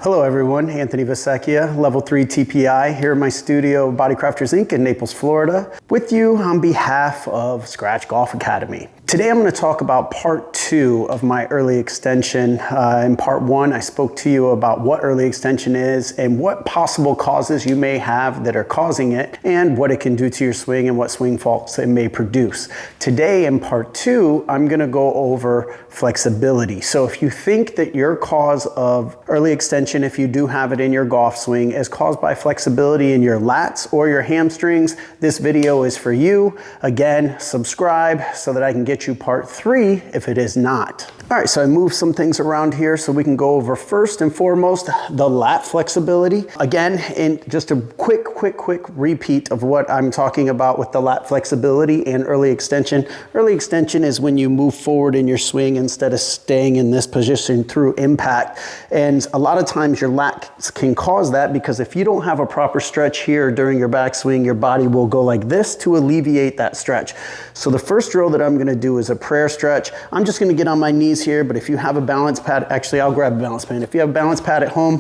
Hello everyone, Anthony Vessecchia, Level 3 TPI, here in my studio, Bodycrafters Inc. in Naples, Florida, with you on behalf of Scratch Golf Academy. Today I'm going to talk about part 2 of my early extension. In part 1, I spoke to you about what early extension is and what possible causes you may have that are causing it, and what it can do to your swing and what swing faults it may produce. Today in part 2, I'm going to go over flexibility. So if you think that your cause of early extension, if you do have it in your golf swing, is caused by flexibility in your lats or your hamstrings, this video is for you. Again, subscribe so that I can get you part 3 if it is not. All right, so I moved some things around here so we can go over first and foremost the lat flexibility. Again, in just a quick repeat of what I'm talking about with the lat flexibility and early extension. Early extension is when you move forward in your swing instead of staying in this position through impact. And a lot of times your lats can cause that because if you don't have a proper stretch here during your backswing, your body will go like this to alleviate that stretch. So the first drill that I'm gonna do is a prayer stretch. I'm just gonna get on my knees here, but if you have a balance pad, actually I'll grab a balance pad. If you have a balance pad at home,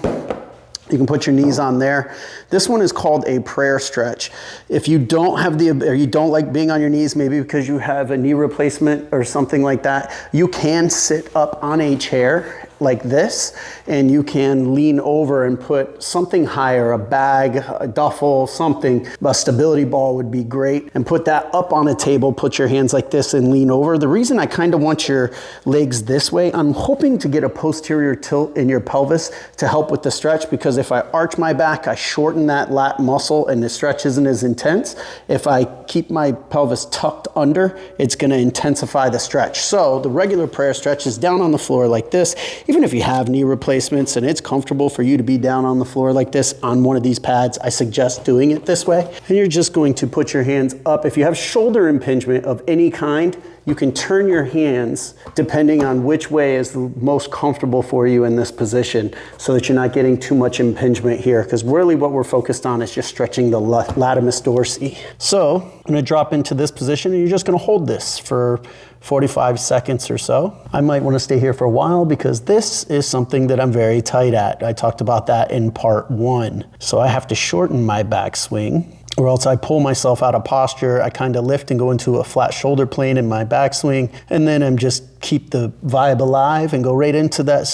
you can put your knees on there. This one is called a prayer stretch. If you don't have or you don't like being on your knees, maybe because you have a knee replacement or something like that, you can sit up on a chair like this, and you can lean over and put something higher, a bag, a duffel, something. A stability ball would be great, and put that up on a table, put your hands like this and lean over. The reason I kind of want your legs this way, I'm hoping to get a posterior tilt in your pelvis to help with the stretch, because if I arch my back, I shorten that lat muscle and the stretch isn't as intense. If I keep my pelvis tucked under, it's gonna intensify the stretch. So the regular prayer stretch is down on the floor like this. Even if you have knee replacements and it's comfortable for you to be down on the floor like this on one of these pads, I suggest doing it this way. And you're just going to put your hands up. If you have shoulder impingement of any kind, you can turn your hands depending on which way is the most comfortable for you in this position so that you're not getting too much impingement here, because really what we're focused on is just stretching the latimus dorsi. So I'm going to drop into this position and you're just going to hold this for 45 seconds or so. I might want to stay here for a while because this is something that I'm very tight at. I talked about that in part 1. So I have to shorten my backswing, or else I pull myself out of posture. I kind of lift and go into a flat shoulder plane in my backswing, and then I'm just keep the vibe alive and go right into that,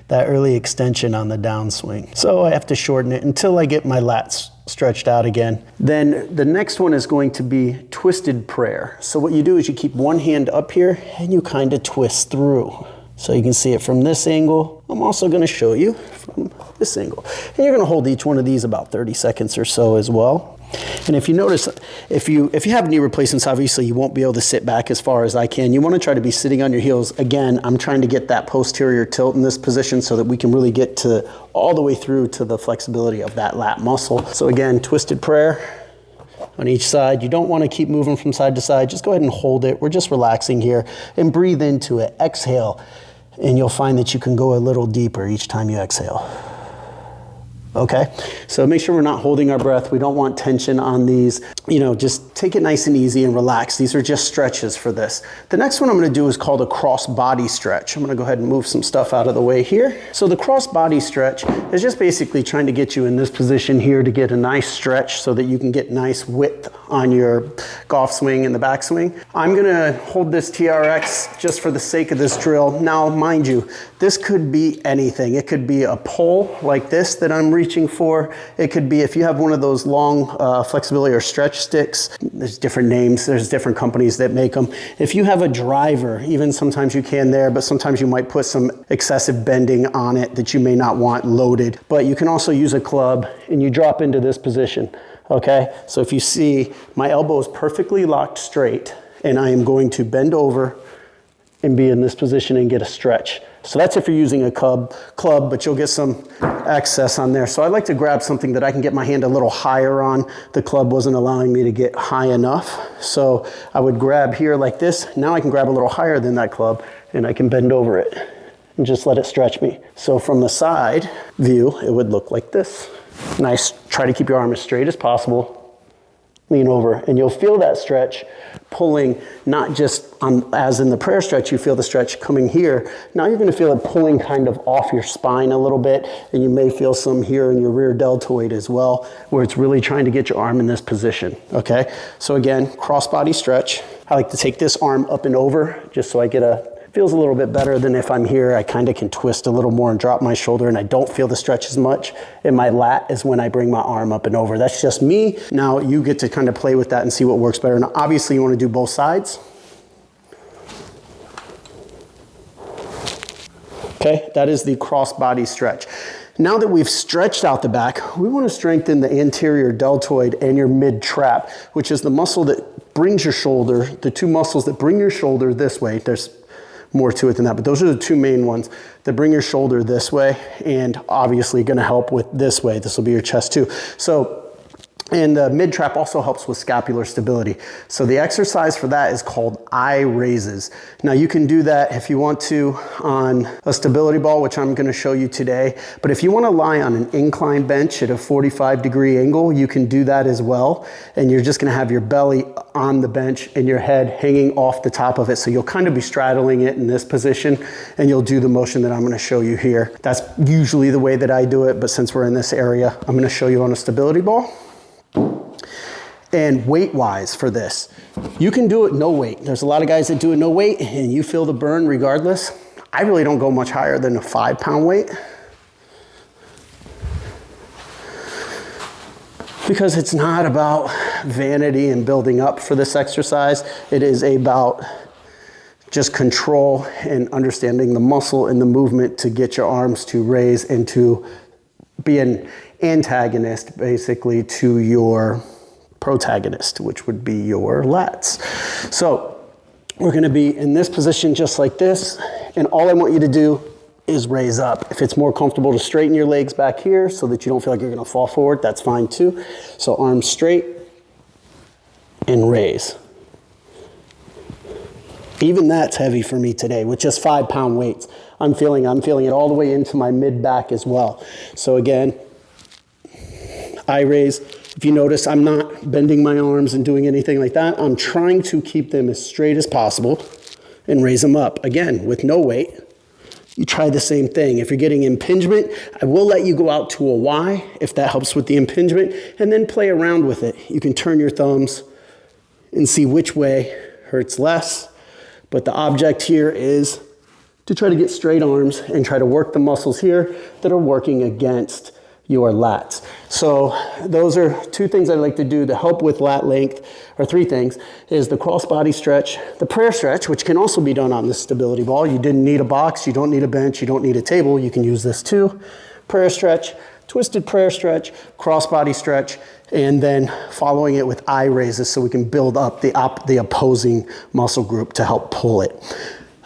that early extension on the downswing. So I have to shorten it until I get my lats stretched out again. Then the next one is going to be twisted prayer. So what you do is you keep one hand up here and you kind of twist through. So you can see it from this angle. I'm also going to show you from this angle. And you're going to hold each one of these about 30 seconds or so as well. And if you notice, if you have knee replacements, obviously you won't be able to sit back as far as I can. You want to try to be sitting on your heels. Again, I'm trying to get that posterior tilt in this position so that we can really get to all the way through to the flexibility of that lat muscle. So again, twisted prayer on each side. You don't want to keep moving from side to side. Just go ahead and hold it. We're just relaxing here and breathe into it. Exhale, and you'll find that you can go a little deeper each time you exhale. Okay, so make sure we're not holding our breath. We don't want tension on these. You know, just take it nice and easy and relax. These are just stretches for this. The next one I'm going to do is called a cross body stretch. I'm going to go ahead and move some stuff out of the way here. So the cross body stretch is just basically trying to get you in this position here to get a nice stretch so that you can get nice width on your golf swing and the backswing. I'm going to hold this TRX just for the sake of this drill. Now, mind you, this could be anything. It could be a pole like this that I'm reaching for. It could be if you have one of those long flexibility or stretch sticks. There's different names. There's different companies that make them. If you have a driver, even sometimes you can there, but sometimes you might put some excessive bending on it that you may not want loaded. But you can also use a club and you drop into this position. Okay, so if you see, my elbow is perfectly locked straight and I am going to bend over and be in this position and get a stretch. So that's if you're using a club, but you'll get some excess on there. So I like to grab something that I can get my hand a little higher on. The club wasn't allowing me to get high enough. So I would grab here like this. Now I can grab a little higher than that club and I can bend over it and just let it stretch me. So from the side view, it would look like this. Nice, try to keep your arm as straight as possible. lean over, and you'll feel that stretch pulling, not just on, as in the prayer stretch, you feel the stretch coming here. Now you're gonna feel it pulling kind of off your spine a little bit, and you may feel some here in your rear deltoid as well, where it's really trying to get your arm in this position, okay? So again, cross-body stretch. I like to take this arm up and over, just so I get feels a little bit better than if I'm here. I kind of can twist a little more and drop my shoulder, and I don't feel the stretch as much in my lat as when I bring my arm up and over. That's just me. Now you get to kind of play with that and see what works better. Now obviously you want to do both sides. Okay, that is the cross-body stretch. Now that we've stretched out the back, we want to strengthen the anterior deltoid and your mid-trap, which is the muscle that brings your shoulder, the two muscles that bring your shoulder this way. There's more to it than that, but those are the two main ones that bring your shoulder this way, and obviously going to help with this way. This will be your chest too. So, and the mid trap also helps with scapular stability. So the exercise for that is called eye raises. Now you can do that if you want to on a stability ball, which I'm going to show you today. But if you want to lie on an incline bench at a 45-degree angle, you can do that as well. And you're just going to have your belly on the bench and your head hanging off the top of it. So you'll kind of be straddling it in this position, and you'll do the motion that I'm going to show you here. That's usually the way that I do it, but since we're in this area, I'm going to show you on a stability ball. And weight-wise for this, you can do it no weight. There's a lot of guys that do it no weight, and you feel the burn regardless. I really don't go much higher than a 5-pound weight, because it's not about vanity and building up for this exercise. It is about just control and understanding the muscle and the movement to get your arms to raise and to be an antagonist basically to your protagonist, which would be your lats. So we're going to be in this position just like this, and all I want you to do is raise up. If it's more comfortable to straighten your legs back here so that you don't feel like you're going to fall forward, that's fine too. So arms straight and raise. Even that's heavy for me today with just 5-pound weights. I'm feeling it all the way into my mid back as well. So again, eye raise. If you notice, I'm not bending my arms and doing anything like that. I'm trying to keep them as straight as possible and raise them up. Again, with no weight, you try the same thing. If you're getting impingement, I will let you go out to a Y if that helps with the impingement, and then play around with it. You can turn your thumbs and see which way hurts less. But the object here is to try to get straight arms and try to work the muscles here that are working against your lats. So those are two things I like to do to help with lat length, or three things, is the cross-body stretch, the prayer stretch, which can also be done on this stability ball. You didn't need a box, you don't need a bench, you don't need a table, you can use this too. Prayer stretch, twisted prayer stretch, cross-body stretch, and then following it with eye raises so we can build up the opposing muscle group to help pull it.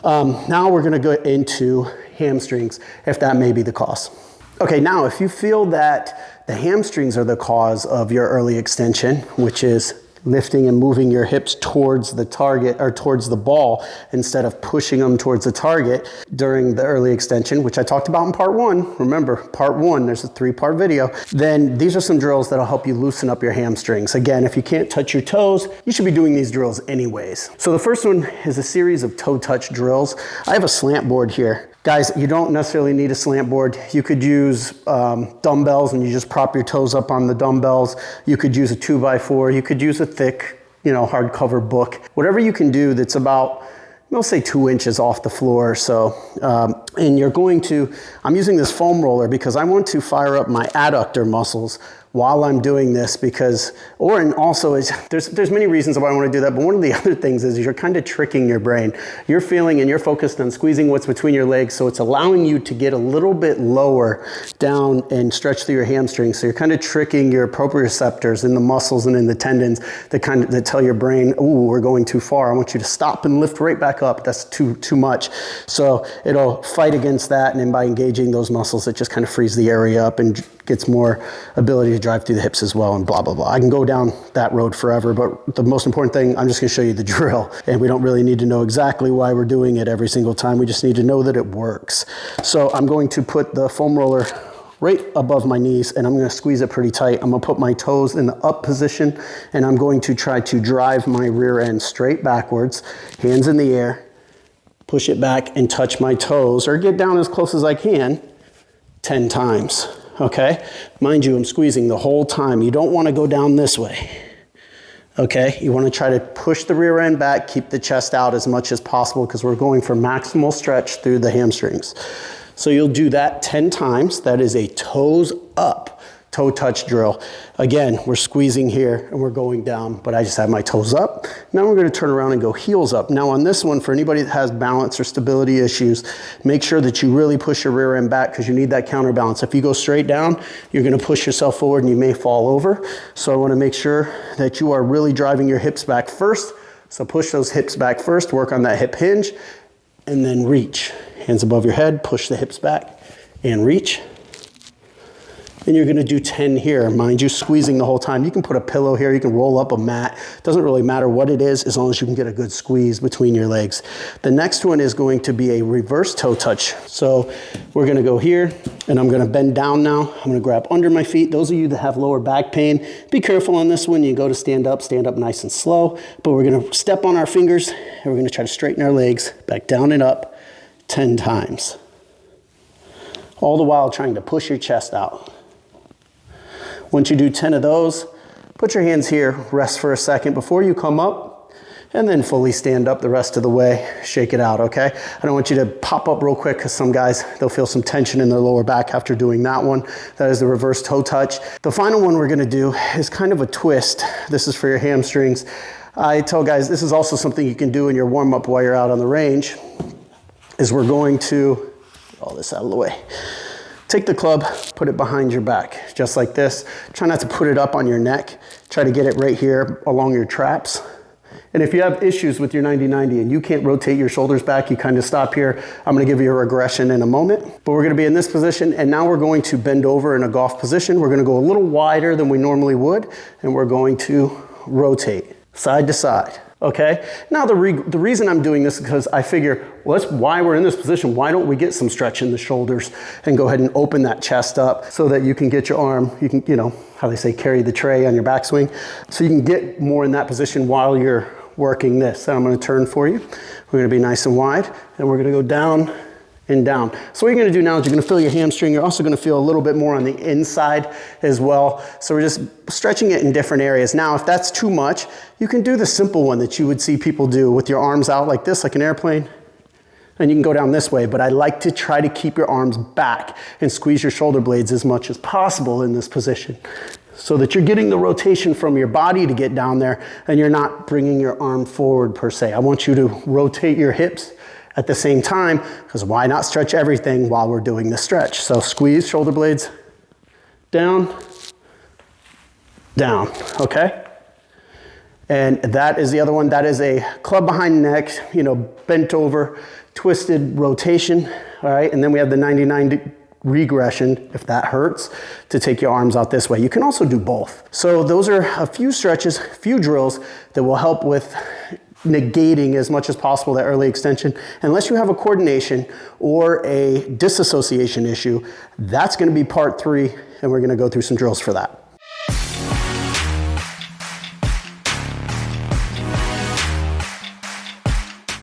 Now we're gonna go into hamstrings, if that may be the cause. Okay, now if you feel that the hamstrings are the cause of your early extension, which is lifting and moving your hips towards the target or towards the ball instead of pushing them towards the target during the early extension, which I talked about in part 1. Remember, part 1, there's a 3-part video. Then these are some drills that'll help you loosen up your hamstrings. Again, if you can't touch your toes, you should be doing these drills anyways. So the first one is a series of toe touch drills. I have a slant board here. Guys, you don't necessarily need a slant board. You could use dumbbells and you just prop your toes up on the dumbbells. You could use a 2x4. You could use a thick, hardcover book. Whatever you can do that's about, we'll say 2 inches off the floor. So, and you're going to, I'm using this foam roller because I want to fire up my adductor muscles while I'm doing this because, there's many reasons why I want to do that, but one of the other things is you're kind of tricking your brain. You're feeling and you're focused on squeezing what's between your legs, so it's allowing you to get a little bit lower down and stretch through your hamstrings. So you're kind of tricking your proprioceptors in the muscles and in the tendons that tell your brain, ooh, we're going too far. I want you to stop and lift right back up. That's too much. So it'll fight against that, and then by engaging those muscles, it just kind of frees the area up and gets more ability to drive through the hips as well, and blah, blah, blah. I can go down that road forever, but the most important thing, I'm just gonna show you the drill, and we don't really need to know exactly why we're doing it every single time. We just need to know that it works. So I'm going to put the foam roller right above my knees, and I'm gonna squeeze it pretty tight. I'm gonna put my toes in the up position, and I'm going to try to drive my rear end straight backwards, hands in the air, push it back and touch my toes, or get down as close as I can 10 times, okay? Mind you, I'm squeezing the whole time. You don't wanna go down this way, okay? You wanna try to push the rear end back, keep the chest out as much as possible because we're going for maximal stretch through the hamstrings. So you'll do that 10 times. That is a toes up, toe touch drill. Again, we're squeezing here and we're going down, but I just have my toes up. Now we're gonna turn around and go heels up. Now on this one, for anybody that has balance or stability issues, make sure that you really push your rear end back because you need that counterbalance. If you go straight down, you're gonna push yourself forward and you may fall over. So I wanna make sure that you are really driving your hips back first. So push those hips back first, work on that hip hinge, and then reach. Hands above your head, push the hips back and reach. And you're gonna do 10 here. Mind you, squeezing the whole time. You can put a pillow here, you can roll up a mat. Doesn't really matter what it is as long as you can get a good squeeze between your legs. The next one is going to be a reverse toe touch. So we're gonna go here and I'm gonna bend down now. I'm gonna grab under my feet. Those of you that have lower back pain, be careful on this one. You go to stand up nice and slow, but we're gonna step on our fingers and we're gonna try to straighten our legs back down and up 10 times. All the while trying to push your chest out. Once you do 10 of those, put your hands here, rest for a second before you come up, and then fully stand up the rest of the way, shake it out, okay? I don't want you to pop up real quick because some guys, they'll feel some tension in their lower back after doing that one. That is the reverse toe touch. The final one we're gonna do is kind of a twist. This is for your hamstrings. I tell guys, this is also something you can do in your warm-up while you're out on the range, is we're going to, get all this out of the way. Take the club, put it behind your back, just like this. Try not to put it up on your neck. Try to get it right here along your traps. And if you have issues with your 90-90 and you can't rotate your shoulders back, you kind of stop here. I'm gonna give you a regression in a moment, but we're gonna be in this position and now we're going to bend over in a golf position. We're gonna go a little wider than we normally would and we're going to rotate side to side. Okay, now the reason I'm doing this is because I figure, well, that's why we're in this position. Why don't we get some stretch in the shoulders and go ahead and open that chest up so that you can get your arm, you can, you know, how they say, carry the tray on your backswing. So you can get more in that position while you're working this. And I'm gonna turn for you. We're gonna be nice and wide and we're gonna go down and down. So what you're gonna do now is you're gonna feel your hamstring. You're also gonna feel a little bit more on the inside as well. So we're just stretching it in different areas. Now, if that's too much, you can do the simple one that you would see people do with your arms out like this, like an airplane. And you can go down this way, but I like to try to keep your arms back and squeeze your shoulder blades as much as possible in this position so that you're getting the rotation from your body to get down there and you're not bringing your arm forward per se. I want you to rotate your hips at the same time, because why not stretch everything while we're doing the stretch? So squeeze shoulder blades down, down, okay? And that is the other one. That is a club behind the neck, you know, bent over, twisted rotation, all right? And then we have the 90-90 regression, if that hurts, to take your arms out this way. You can also do both. So those are a few stretches, few drills that will help with negating as much as possible that early extension. Unless you have a coordination or a disassociation issue, that's going to be part 3, and we're going to go through some drills for that.